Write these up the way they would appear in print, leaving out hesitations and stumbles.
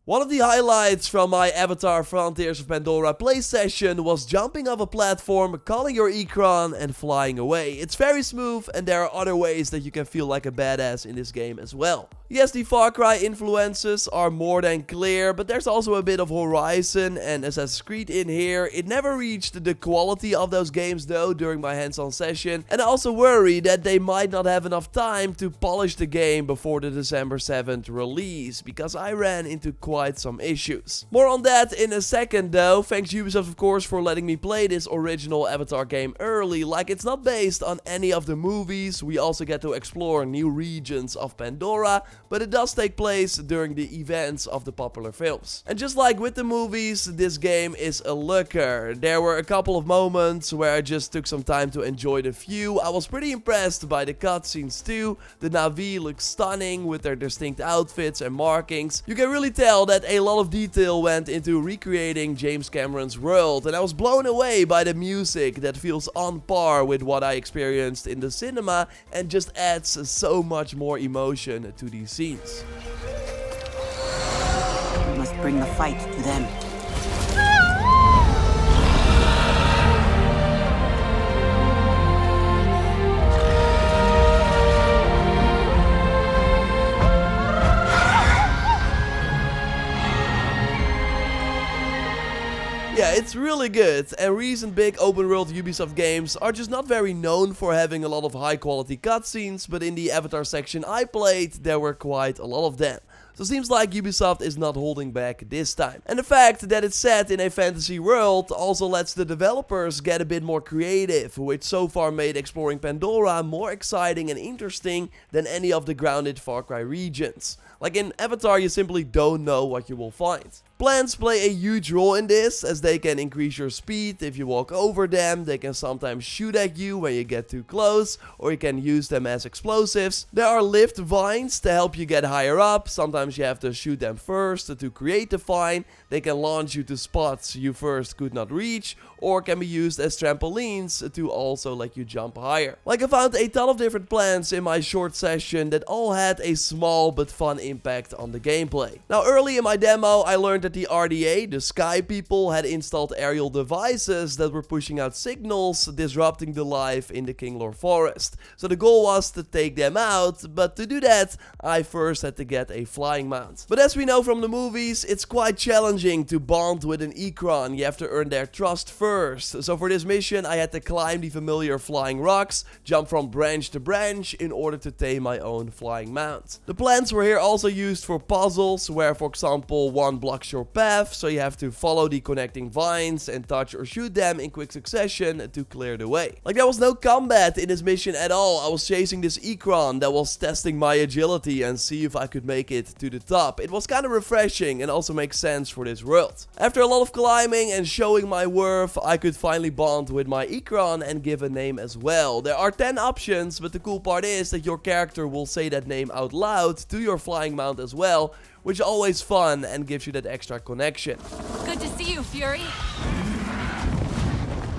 One of the highlights from my Avatar Frontiers of Pandora play session was jumping off a platform, calling your Ikran and flying away. It's very smooth and there are other ways that you can feel like a badass in this game as well. Yes, the Far Cry influences are more than clear, but there's also a bit of Horizon and Assassin's Creed in here. It never reached the quality of those games though during my hands-on session, and I also worry that they might not have enough time to polish the game before the December 7th release, because I ran into quite some issues. More on that in a second though. Thanks Ubisoft of course for letting me play this original Avatar game early. Like, it's not based on any of the movies, we also get to explore new regions of Pandora, but it does take place during the events of the popular films. And just like with the movies, this game is a looker. There were a couple of moments where I just took some time to enjoy the view. I was pretty impressed by the cutscenes too. The Na'vi look stunning with their distinct outfits and markings. You can really tell that a lot of detail went into recreating James Cameron's world, and I was blown away by the music that feels on par with what I experienced in the cinema and just adds so much more emotion to these scenes. We must bring the fight to them. Yeah, it's really good, and recent big open world Ubisoft games are just not very known for having a lot of high quality cutscenes, but in the Avatar section I played, there were quite a lot of them. So it seems like Ubisoft is not holding back this time. And the fact that it's set in a fantasy world also lets the developers get a bit more creative, which so far made exploring Pandora more exciting and interesting than any of the grounded Far Cry regions. Like in Avatar, you simply don't know what you will find. Plants play a huge role in this, as they can increase your speed if you walk over them, they can sometimes shoot at you when you get too close, or you can use them as explosives. There are lift vines to help you get higher up, sometimes you have to shoot them first to create the vine. They can launch you to spots you first could not reach, or can be used as trampolines to also let you jump higher. Like, I found a ton of different plants in my short session that all had a small but fun impact on the gameplay. Now, early in my demo I learned that the RDA, the Sky People, had installed aerial devices that were pushing out signals, disrupting the life in the Kinglor forest. So the goal was to take them out, but to do that I first had to get a flying mount. But as we know from the movies, it's quite challenging to bond with an Ikran. You have to earn their trust first. So for this mission I had to climb the familiar flying rocks, jump from branch to branch in order to tame my own flying mount. The plants were here also used for puzzles, where for example one blocks your path, so you have to follow the connecting vines and touch or shoot them in quick succession to clear the way. Like, there was no combat in this mission at all. I was chasing this Ikran that was testing my agility and see if I could make it to the top. It was kind of refreshing and also makes sense for this world. After a lot of climbing and showing my worth, I could finally bond with my Ikran and give a name as well. There are 10 options, but the cool part is that your character will say that name out loud to your flying mount as well, which is always fun and gives you that extra connection. Good to see you, Fury.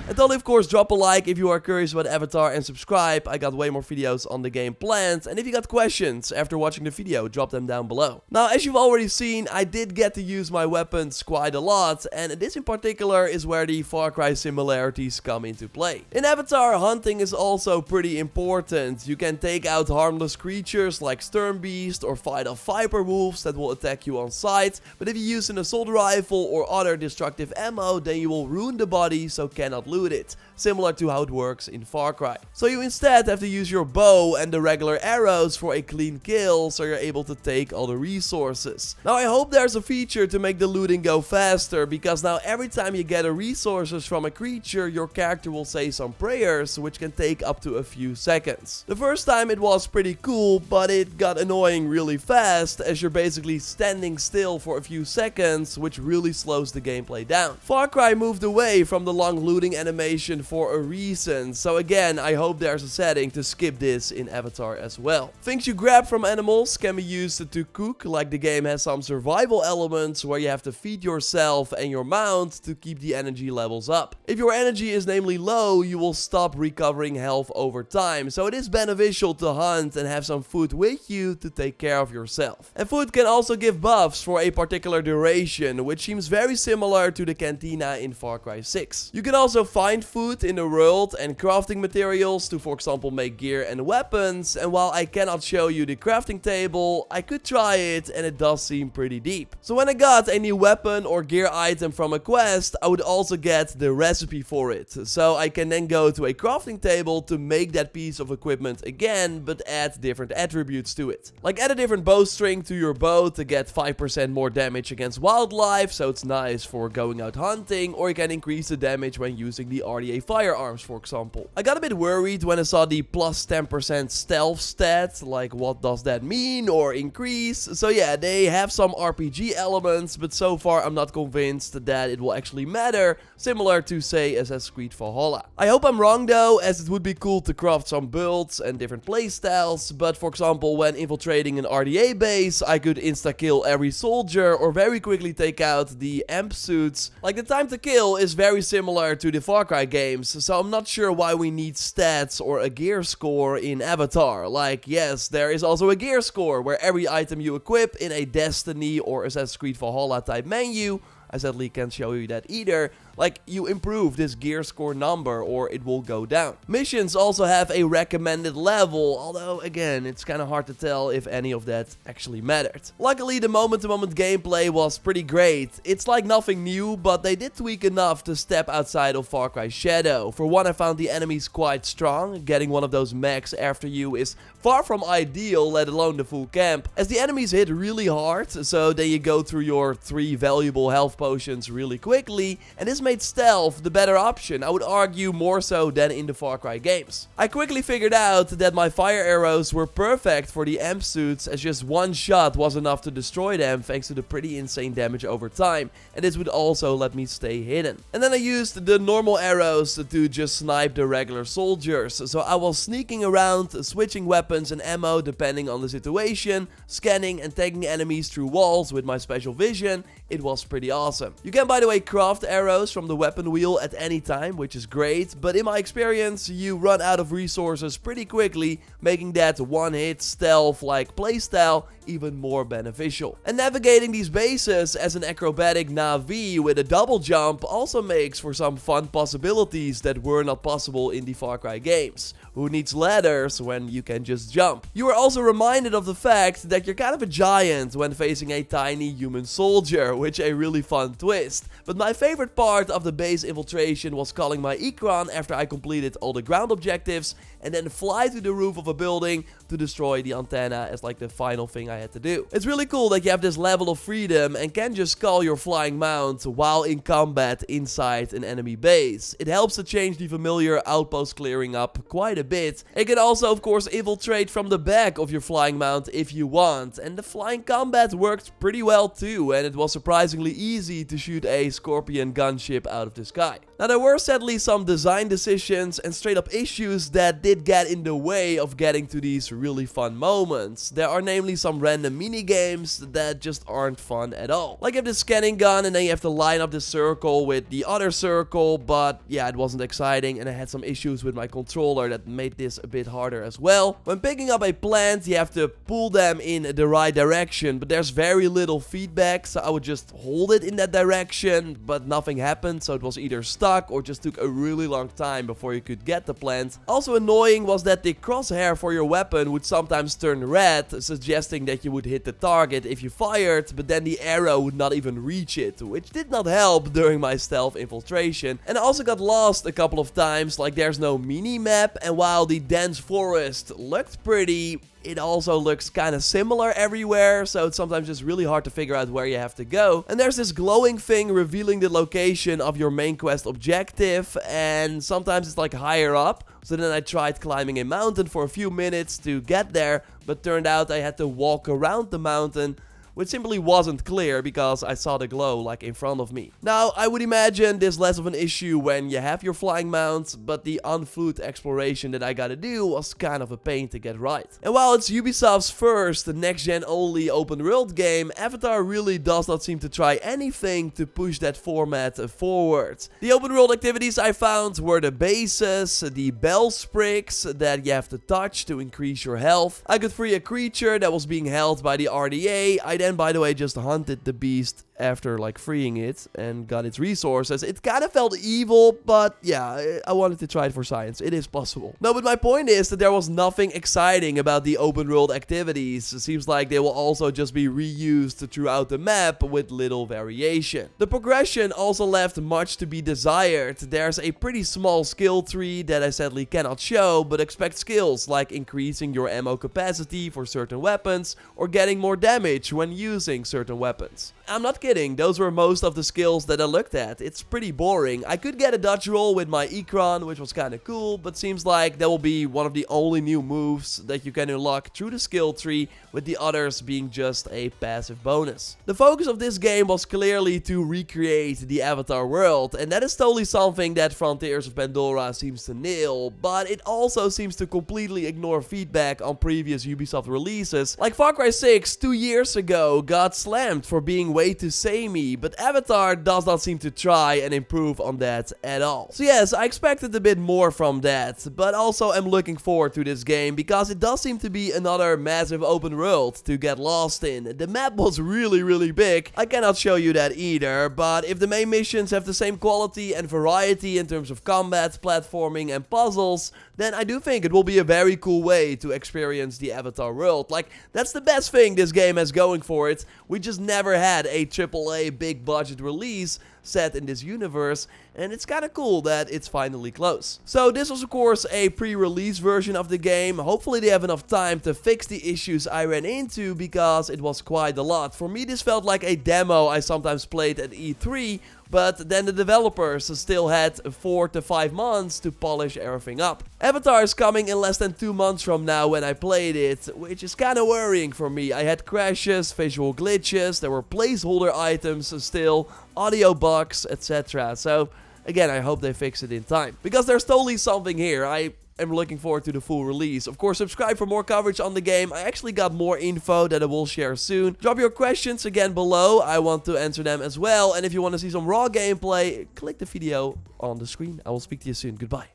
And totally, of course, drop a like if you are curious about Avatar and subscribe. I got way more videos on the game planned. And if you got questions after watching the video, drop them down below. Now, as you've already seen, I did get to use my weapons quite a lot. And this in particular is where the Far Cry similarities come into play. In Avatar, hunting is also pretty important. You can take out harmless creatures like Stern Beast or fight off Viper Wolves that will attack you on sight. But if you use an assault rifle or other destructive ammo, then you will ruin the body, so cannot loot it, similar to how it works in Far Cry. So you instead have to use your bow and the regular arrows for a clean kill, so you're able to take all the resources. Now I hope there's a feature to make the looting go faster, because now every time you get resources from a creature, your character will say some prayers, which can take up to a few seconds. The first time it was pretty cool, but it got annoying really fast, as you're basically standing still for a few seconds, which really slows the gameplay down. Far Cry moved away from the long looting animation for a reason. So again, I hope there's a setting to skip this in Avatar as well. Things you grab from animals can be used to cook, like the game has some survival elements where you have to feed yourself and your mount to keep the energy levels up. If your energy is namely low, you will stop recovering health over time, so it is beneficial to hunt and have some food with you to take care of yourself. And food can also give buffs for a particular duration, which seems very similar to the cantina in Far Cry 6. You can also find food in the world and crafting materials to, for example, make gear and weapons, and while I cannot show you the crafting table, I could try it and it does seem pretty deep. So when I got a new weapon or gear item from a quest, I would also get the recipe for it, so I can then go to a crafting table to make that piece of equipment again, but add different attributes to it. Like add a different bowstring to your bow to get 5% more damage against wildlife, so it's nice for going out hunting, or you can increase the damage when using the RDA firearms, for example. I got a bit worried when I saw the plus 10% stealth stat, like what does that mean or increase? So yeah, they have some RPG elements, but so far I'm not convinced that it will actually matter, similar to say Assassin's Creed Valhalla. I hope I'm wrong though, as it would be cool to craft some builds and different playstyles, but for example when infiltrating an RDA base, I could insta-kill every soldier or very quickly take out the amp suits. Like the time to kill is very similar to the Far Cry games, so I'm not sure why we need stats or a gear score in Avatar. Like yes, there is also a gear score where every item you equip in a Destiny or Assassin's Creed Valhalla type menu, I sadly can't show you that either, like you improve this gear score number or it will go down. Missions also have a recommended level, although again it's kind of hard to tell if any of that actually mattered. Luckily the moment-to-moment gameplay was pretty great. It's like nothing new, but they did tweak enough to step outside of Far Cry Shadow. For one, I found the enemies quite strong. Getting one of those mechs after you is far from ideal, let alone the full camp, as the enemies hit really hard, so then you go through your 3 valuable health potions really quickly, and this made stealth the better option, I would argue more so than in the Far Cry games. I quickly figured out that my fire arrows were perfect for the amp suits, as just one shot was enough to destroy them thanks to the pretty insane damage over time, and this would also let me stay hidden. And then I used the normal arrows to just snipe the regular soldiers, so I was sneaking around, switching weapons and ammo depending on the situation, scanning and tagging enemies through walls with my special vision. It was pretty awesome. You can, by the way, craft arrows from the weapon wheel at any time, which is great, but in my experience you run out of resources pretty quickly, making that one-hit stealth-like playstyle even more beneficial. And navigating these bases as an acrobatic Na'vi with a double jump also makes for some fun possibilities that were not possible in the Far Cry games. Who needs ladders when you can just jump? You are also reminded of the fact that you're kind of a giant when facing a tiny human soldier, which a really fun twist. But my favorite part of the base infiltration was calling my Ikran after I completed all the ground objectives and then fly to the roof of a building to destroy the antenna as like the final thing I had to do. It's really cool that you have this level of freedom and can just call your flying mount while in combat inside an enemy base. It helps to change the familiar outpost clearing up quite a bit. It can also of course infiltrate from the back of your flying mount if you want, and the flying combat worked pretty well too, and it was surprisingly easy to shoot a Scorpion gunship out of the sky. Now there were sadly some design decisions and straight up issues that did get in the way of getting to these really fun moments. There are namely some random mini games that just aren't fun at all. Like you have the scanning gun and then you have to line up the circle with the other circle, but yeah, it wasn't exciting and I had some issues with my controller that made this a bit harder as well. When picking up a plant, you have to pull them in the right direction, but there's very little feedback, so I would just hold it in that direction, but nothing happened, so it was either stuck or just took a really long time before you could get the plant. Also annoying was that the crosshair for your weapon would sometimes turn red, suggesting that you would hit the target if you fired, but then the arrow would not even reach it, which did not help during my stealth infiltration. And I also got lost a couple of times, like there's no mini-map, and while the dense forest looked pretty, it also looks kind of similar everywhere, so it's sometimes just really hard to figure out where you have to go. And there's this glowing thing revealing the location of your main quest objective, and sometimes it's like higher up. So then I tried climbing a mountain for a few minutes to get there, but turned out I had to walk around the mountain, which simply wasn't clear because I saw the glow like in front of me. Now, I would imagine this less of an issue when you have your flying mount, but the on-foot exploration that I gotta do was kind of a pain to get right. And while it's Ubisoft's first next-gen only open world game, Avatar really does not seem to try anything to push that format forward. The open world activities I found were the bases, the bell sprigs that you have to touch to increase your health. I could free a creature that was being held by the RDA. I then, by the way, just hunted the beast after like freeing it and got its resources. It kind of felt evil, but yeah, I wanted to try it for science. It is possible. No, but my point is that there was nothing exciting about the open world activities. It seems like they will also just be reused throughout the map with little variation. The progression also left much to be desired. There's a pretty small skill tree that I sadly cannot show, but expect skills like increasing your ammo capacity for certain weapons or getting more damage when using certain weapons. I'm not kidding, those were most of the skills that I looked at. It's pretty boring. I could get a dodge roll with my Ikron, which was kinda cool, but seems like that will be one of the only new moves that you can unlock through the skill tree, with the others being just a passive bonus. The focus of this game was clearly to recreate the Avatar world, and that is totally something that Frontiers of Pandora seems to nail, but it also seems to completely ignore feedback on previous Ubisoft releases. Like Far Cry 6 2 years ago got slammed for being way too samey, but Avatar does not seem to try and improve on that at all. So yes, I expected a bit more from that, but also am looking forward to this game because it does seem to be another massive open world to get lost in. The map was really big. I cannot show you that either, but if the main missions have the same quality and variety in terms of combat, platforming and puzzles, then I do think it will be a very cool way to experience the Avatar world. Like, that's the best thing this game has going for it. We just never had a AAA big budget release set in this universe, and it's kinda cool that it's finally close. So this was of course a pre-release version of the game. Hopefully they have enough time to fix the issues I ran into, because it was quite a lot. For me this felt like a demo I sometimes played at E3, but then the developers still had 4 to 5 months to polish everything up. Avatar is coming in less than 2 months from now when I played it, which is kinda worrying for me. I had crashes, visual glitches, there were placeholder items still, audio bugs, etc. So again, I hope they fix it in time, because there's totally something here. I am looking forward to the full release. Of course, subscribe for more coverage on the game. I actually got more info that I will share soon. Drop your questions again below. I want to answer them as well. And if you want to see some raw gameplay, click the video on the screen. I will speak to you soon. Goodbye.